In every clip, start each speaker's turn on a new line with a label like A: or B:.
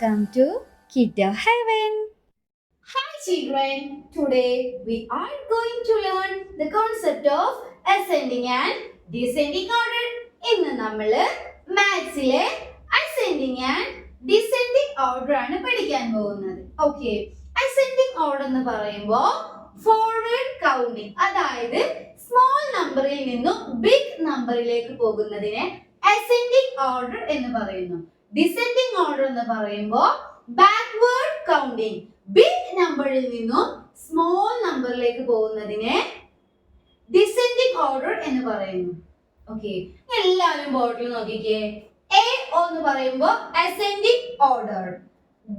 A: Welcome to Kiddo Heaven.
B: Hi children, today we are going to learn the concept of ascending and descending order. ഇന്ന് നമ്മൾ മാത്സിലെ ascending and descending order ആണ് പഠിക്കാൻ പോകുന്നത്. Okay, ascending order എന്ന് പറയുമ്പോൾ forward counting, അതായത് small നമ്പറിൽ നിന്നും big നമ്പറിലേക്ക് പോകുന്നതിനെ ascending order എന്ന് പറയുന്നു. Descending order എന്ന് പറയുമ്പോൾ backward counting, ബിഗ് നമ്പറിൽ നിന്നും സ്മോൾ നമ്പറിലേക്ക് പോകുന്നതിനെ ഡിസെൻഡിങ് ഓർഡർ എന്ന് പറയുന്നു. ഓക്കെ, എല്ലാവരും ബോർഡിൽ നോക്കിക്കേ. എ എന്ന് പറയുമ്പോൾ അസെൻഡിങ് ഓർഡർ,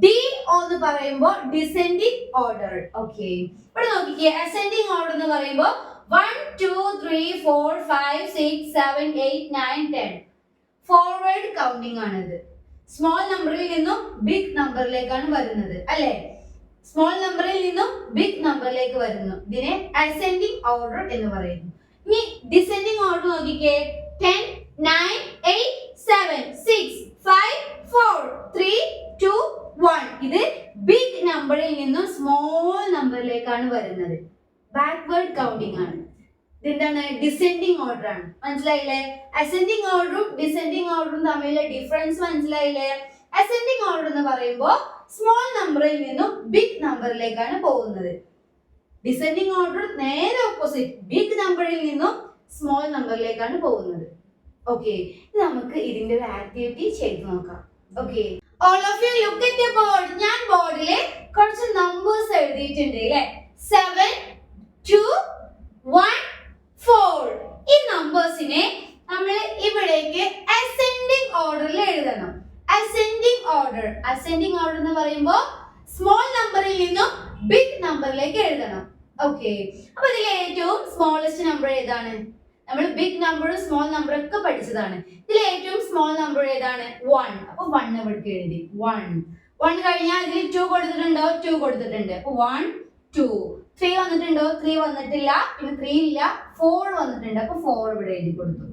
B: ഡി എന്ന് പറയുമ്പോൾ ഡിസെൻഡിങ് ഓർഡർ. ഓക്കെ, ഇവിടെ നോക്കിക്കേ. അസെൻഡിങ് ഓർഡർ എന്ന് പറയുമ്പോൾ 1 2 3 4 5 6 7 8 9 10 ഫോർവേഡ് കൗണ്ടിങ് ആണിത്. സ്മോൾ നമ്പറിൽ നിന്നും ബിഗ് നമ്പറിലേക്കാണ് വരുന്നത് അല്ലേ? സ്മോൾ നമ്പറിൽ നിന്നും ബിഗ് നമ്പറിലേക്ക് വരുന്നു. ഇതിനെ അസെൻഡിങ് ഓർഡർ എന്ന് പറയുന്നു. ഇനി ഡിസെൻഡിങ് ഓർഡർ നോക്കിക്കേ. 10 9 8 7 6 5 4 3 2 1. ഇത് ബിഗ് നമ്പറിൽ നിന്നും സ്മോൾ നമ്പറിലേക്കാണ് വരുന്നത്. ബാക്ക്വേർഡ് കൗണ്ടിങ് ആണ്. ഇതെന്താണ്? ഡിസെൻഡിങ് ഓർഡർ ആണ്. മനസ്സിലായില്ലേ? അസെൻഡിങ് ഓർഡറും ഡിസെൻഡിങ് ഓർഡറും തമ്മിലുള്ള ഡിഫറൻസ് മനസ്സിലായില്ലേ? അസെൻഡിങ് ഓർഡർ എന്ന് പറയുമ്പോൾ സ്മോൾ നമ്പറിൽ നിന്നും ബിഗ് നമ്പറിലേക്കാണ് പോകുന്നത്. ഡിസെൻഡിങ് ഓർഡർ നേരെ ഓപ്പോസിറ്റ്, ബിഗ് നമ്പറിൽ നിന്നും സ്മോൾ നമ്പറിലേക്കാണ് പോകുന്നത്. ഓക്കെ, നമുക്ക് ഇതിന്റെ ഒരു ആക്ടിവിറ്റി ചെയ്ത് നോക്കാം. Okay, all of you look at the board. ഞാൻ ബോർഡിൽ കുറച്ച് നമ്പേഴ്സ് എഴുതിയിട്ടുണ്ട് അല്ലേ? 7 2 1 4. ഈ നമ്പേഴ്സിനെ നമ്മൾ ഇവിടേക്ക് അസെൻഡിങ് ഓർഡറിൽ എഴുതണം. അസെൻഡിങ് ഓർഡർ എന്ന് പറയുമ്പോൾ സ്മോൾ നമ്പറിൽ നിന്നും ബിഗ് നമ്പറിലേക്ക് എഴുതണം. ഓക്കെ, അപ്പൊ ഇതിലെ ഏറ്റവും സ്മോളസ്റ്റ് നമ്പർ ഏതാണ്? നമ്മൾ ബിഗ് നമ്പറും സ്മോൾ നമ്പറും ഒക്കെ പഠിച്ചതാണ്. ഇതിലെ ഏറ്റവും സ്മോൾ നമ്പർ ഏതാണ്? 1. അപ്പൊ 1 ഇവിടേക്ക് എഴുതി. 1 കഴിഞ്ഞാൽ ഇതിൽ 2 കൊടുത്തിട്ടുണ്ടോ? 2 കൊടുത്തിട്ടുണ്ട്. അപ്പൊ 1 2. 3 വന്നിട്ടുണ്ടോ? 3 വന്നിട്ടില്ല. പിന്നെ 3 ഇല്ല. 4 വന്നിട്ടുണ്ട്. അപ്പൊ 4 ഇവിടെ എഴുതി കൊടുത്തു.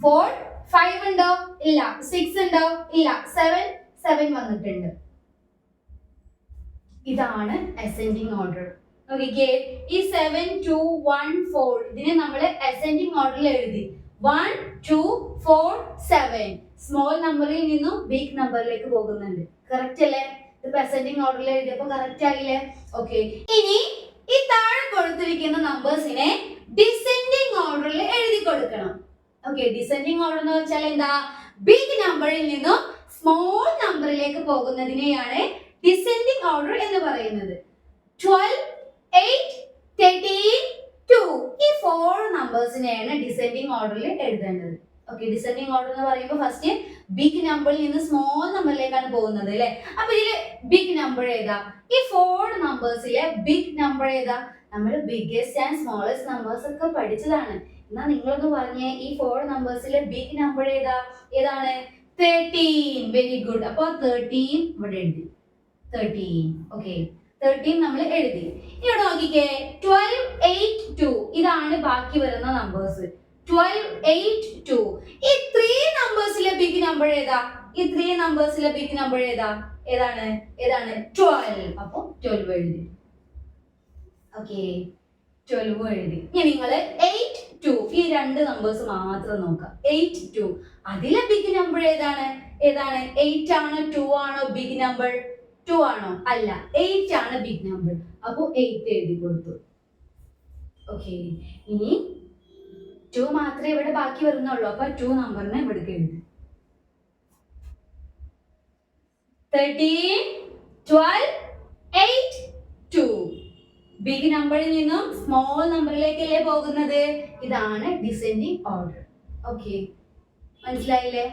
B: 4 5 ഉണ്ടോ? ഇല്ല. 6 ഉണ്ടോ? ഇല്ല. 7 വന്നിട്ടുണ്ട്. ഇതാണ് അസെൻഡിങ് ഓർഡർ. നോക്കിക്കേ, ഈ 7 2 1 4 ഇതിനെ നമ്മൾ അസെൻഡിങ് ഓർഡറിൽ എഴുതി. 1 2 4 7 സ്മോൾ നമ്പറിൽ നിന്നും ബിഗ് നമ്പറിലേക്ക് പോകുന്നുണ്ട്. കറക്റ്റ് അല്ലേ? ഇത് അസെൻഡിങ് ഓർഡറിൽ എഴുതിയപ്പോൾ കറക്റ്റ് ആയില്ലേ? ഓക്കെ, ഇനി ഈ താഴെ കൊടുത്തിരിക്കുന്ന നമ്പേഴ്സിനെ ഡിസെൻഡിങ് ഓർഡറിൽ എഴുതി കൊടുക്കണം. ഓക്കെ, ഡിസെൻഡിങ് ഓർഡർ എന്ന് വെച്ചാൽ എന്താ? ബിഗ് നമ്പറിൽ നിന്നും സ്മോൾ നമ്പറിലേക്ക് പോകുന്നതിനെയാണ് ഡിസെൻഡിങ് ഓർഡർ എന്ന് പറയുന്നത്. 12 8 13 2 ഈ 4 നമ്പേഴ്സിനെയാണ് ഡിസെൻഡിങ് ഓർഡറിൽ എഴുതേണ്ടത്. ഓക്കെ, ഡിസെൻഡിങ് ഓർഡർ എന്ന് പറയുമ്പോൾ ഫസ്റ്റ് ബിഗ് നമ്പറിൽ നിന്ന് സ്മോൾ നമ്പറിലേക്കാണ് പോകുന്നത് അല്ലേ? അപ്പൊ ഇതില് ബിഗ് നമ്പർ ഏതാ? ഈ 4 നമ്പേഴ്സിലെ ബിഗ് നമ്പർ ഏതാ? നമ്മൾ ബിഗ്ഗസ്റ്റ് ആൻഡ് സ്മോളസ്റ്റ് നമ്പേഴ്സ് ഒക്കെ പഠിച്ചതാണ്. എന്നാ നിങ്ങളൊന്ന് പറഞ്ഞേ, ഈ 4 നമ്പേഴ്സിലെ ബിഗ് നമ്പർ ഏതാണ്? 13. Very good. അപ്പൊ 13 ഇവിടെ എഴുതി. 13. ഓക്കെ, 13 നമ്മൾ എഴുതി. ഇവിടെ നോക്കിക്കേ, 12 8 2 ഇതാണ് ബാക്കി വരുന്ന നമ്പേഴ്സ്. 12 8 2 ഈ 3 നമ്പേഴ്സിലെ ബിഗ് നമ്പർ ഏതാ? ഈ 3 നമ്പേഴ്സിലെ ബിഗ് നമ്പർ ഏതാണ്? 12. അപ്പൊ 12 എഴുതി. ഓക്കെ, 12 എഴുതി. ഇനി നിങ്ങൾ 8 2 ഈ 2 നമ്പേഴ്സ് മാത്രം നോക്കാം. 8 2 അതിലെ ബിഗ് നമ്പർ ഏതാണ്? 8 ആണോ 2 ആണോ ബിഗ് നമ്പർ? 2 ആണോ? അല്ല, 8 ആണ് ബിഗ് നമ്പർ. അപ്പൊ 8 എഴുതി കൊടുത്തു. ഓക്കെ, ഇനി 2 മാത്രമേ ഇവിടെ ബാക്കി വരുന്നുള്ളൂ. അപ്പൊ 2 നമ്പറിനെ ഇവിടെ എഴുതി. 13 12 8 2 ബിഗ് നമ്പറിൽ നിന്നും സ്മോൾ നമ്പറിലേക്കല്ലേ പോകുന്നത്? ഇതാണ് ഡിസെൻഡിങ് ഓർഡർ. ഓക്കെ, മനസ്സിലായില്ലേ?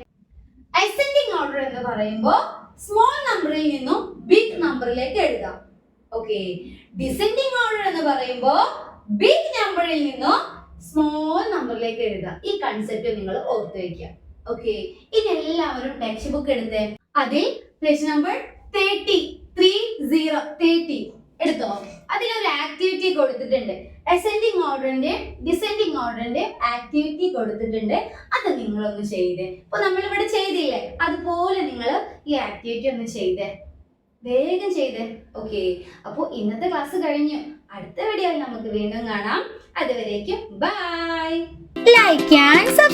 B: അസെൻഡിങ് ഓർഡർ എന്ന് പറയുമ്പോൾ സ്മോൾ നമ്പറിൽ നിന്നും ബിഗ് നമ്പറിലേക്ക് എഴുതാം. ഓക്കെ, ഡിസെൻഡിങ് ഓർഡർ എന്ന് പറയുമ്പോൾ ബിഗ് നമ്പറിൽ നിന്നും സ്മോൾ നമ്പറിലേക്ക് എഴുതാം. ഈ കൺസെപ്റ്റ് നിങ്ങൾ ഓർത്ത് വയ്ക്കുക. ഓക്കെ, ഇനി എല്ലാവരും ടെക്സ്റ്റ് ബുക്ക് എടുത്തേ. അതിൽ പേജ് നമ്പർ 30 എടുത്തോ. അതിലൊരു ആക്ടിവിറ്റി കൊടുത്തിട്ടുണ്ട്. അസെൻഡിങ് ഓർഡറിന്റെ ഡിസെൻഡിങ് ഓർഡറിന്റെ ആക്ടിവിറ്റി കൊടുത്തിട്ടുണ്ട്. അത് നിങ്ങളൊന്ന് ചെയ്തേ. ഇപ്പൊ നമ്മളിവിടെ ചെയ്തില്ലേ, അതുപോലെ നിങ്ങൾ ഈ ആക്ടിവിറ്റി ഒന്ന് ചെയ്തേ. വേഗം ചെയ്തേ. ഓക്കെ, അപ്പോൾ ഇന്നത്തെ ക്ലാസ് കഴിഞ്ഞു. അടുത്ത വീഡിയോയിൽ നമുക്ക് വീണ്ടും കാണാം. അതുവരേക്കും ബൈ.
A: Like and subscribe.